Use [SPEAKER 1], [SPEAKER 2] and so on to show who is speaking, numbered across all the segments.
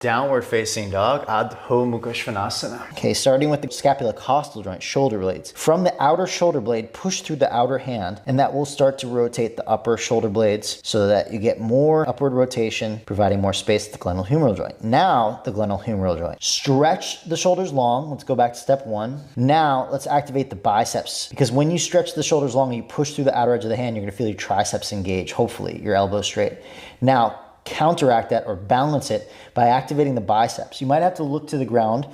[SPEAKER 1] Downward facing dog, Adho Mukha Svanasana.
[SPEAKER 2] Okay, starting with the scapulocostal joint, shoulder blades. From the outer shoulder blade, push through the outer hand, and that will start to rotate the upper shoulder blades so that you get more upward rotation, providing more space at the glenohumeral joint. Now, the glenohumeral joint. Stretch the shoulders long. Let's go back to step one. Now, let's activate the biceps, because when you stretch the shoulders long and you push through the outer edge of the hand, you're gonna feel your triceps engage, hopefully, your elbows straight. Now, counteract that or balance it by activating the biceps. You might have to look to the ground,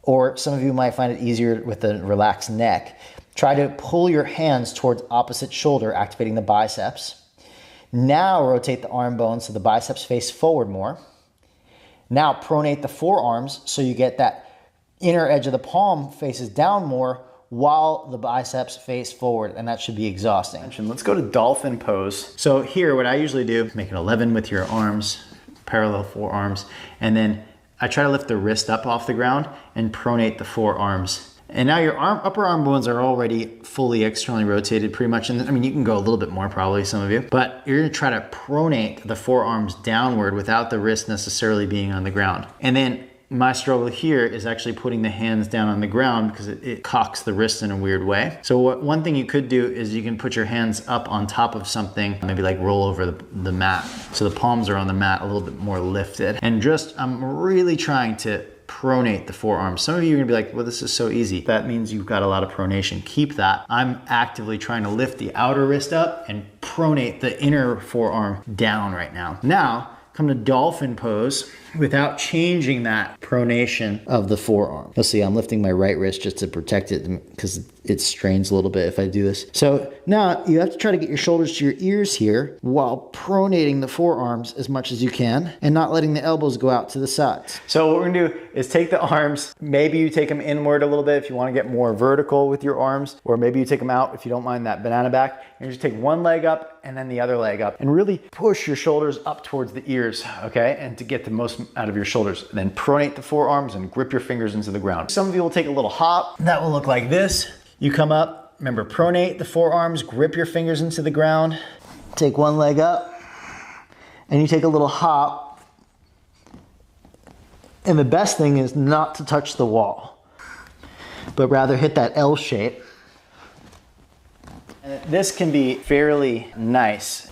[SPEAKER 2] or some of you might find it easier with a relaxed neck. Try to pull your hands towards opposite shoulder, activating the biceps. Now rotate the arm bones so the biceps face forward more. Now pronate the forearms so you get that inner edge of the palm faces down more while the biceps face forward, and that should be exhausting.
[SPEAKER 1] Let's go to Dolphin Pose. So here, what I usually do, make an 11 with your arms, parallel forearms, and then I try to lift the wrist up off the ground and pronate the forearms. And now your upper arm bones are already fully externally rotated pretty much. And I mean, you can go a little bit more probably, some of you, but you're gonna try to pronate the forearms downward without the wrist necessarily being on the ground. And then my struggle here is actually putting the hands down on the ground because it cocks the wrist in a weird way. So one thing you could do is you can put your hands up on top of something, maybe like roll over the mat. So the palms are on the mat a little bit more lifted. And I'm really trying to pronate the forearms. Some of you are gonna be like, well, this is so easy. That means you've got a lot of pronation. Keep that. I'm actively trying to lift the outer wrist up and pronate the inner forearm down right now. Now, come to Dolphin Pose without changing that pronation of the forearm. You'll see I'm lifting my right wrist just to protect it because it strains a little bit if I do this. So now you have to try to get your shoulders to your ears here while pronating the forearms as much as you can and not letting the elbows go out to the sides. So what we're gonna do is take the arms, maybe you take them inward a little bit if you wanna get more vertical with your arms, or maybe you take them out if you don't mind that banana back. And you just take one leg up and then the other leg up and really push your shoulders up towards the ears, okay? And to get the most out of your shoulders. Then pronate the forearms and grip your fingers into the ground. Some of you will take a little hop. That will look like this. You come up, remember, pronate the forearms, grip your fingers into the ground.
[SPEAKER 2] Take one leg up and you take a little hop. And the best thing is not to touch the wall, but rather hit that L shape.
[SPEAKER 1] And this can be fairly nice.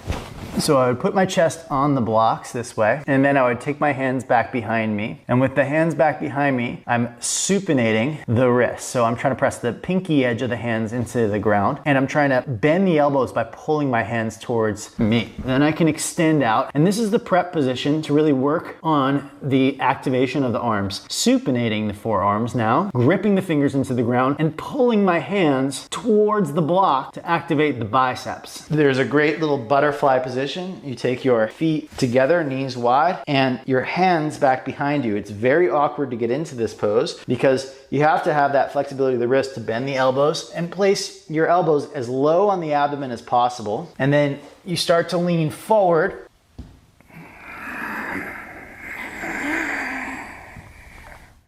[SPEAKER 1] So I would put my chest on the blocks this way, and then I would take my hands back behind me. And with the hands back behind me, I'm supinating the wrist. So I'm trying to press the pinky edge of the hands into the ground, and I'm trying to bend the elbows by pulling my hands towards me. Then I can extend out, and this is the prep position to really work on the activation of the arms. Supinating the forearms now, gripping the fingers into the ground, and pulling my hands towards the block to activate the biceps. There's a great little butterfly position. You take your feet together, knees wide, and your hands back behind you. It's very awkward to get into this pose because you have to have that flexibility of the wrist to bend the elbows and place your elbows as low on the abdomen as possible. And then you start to lean forward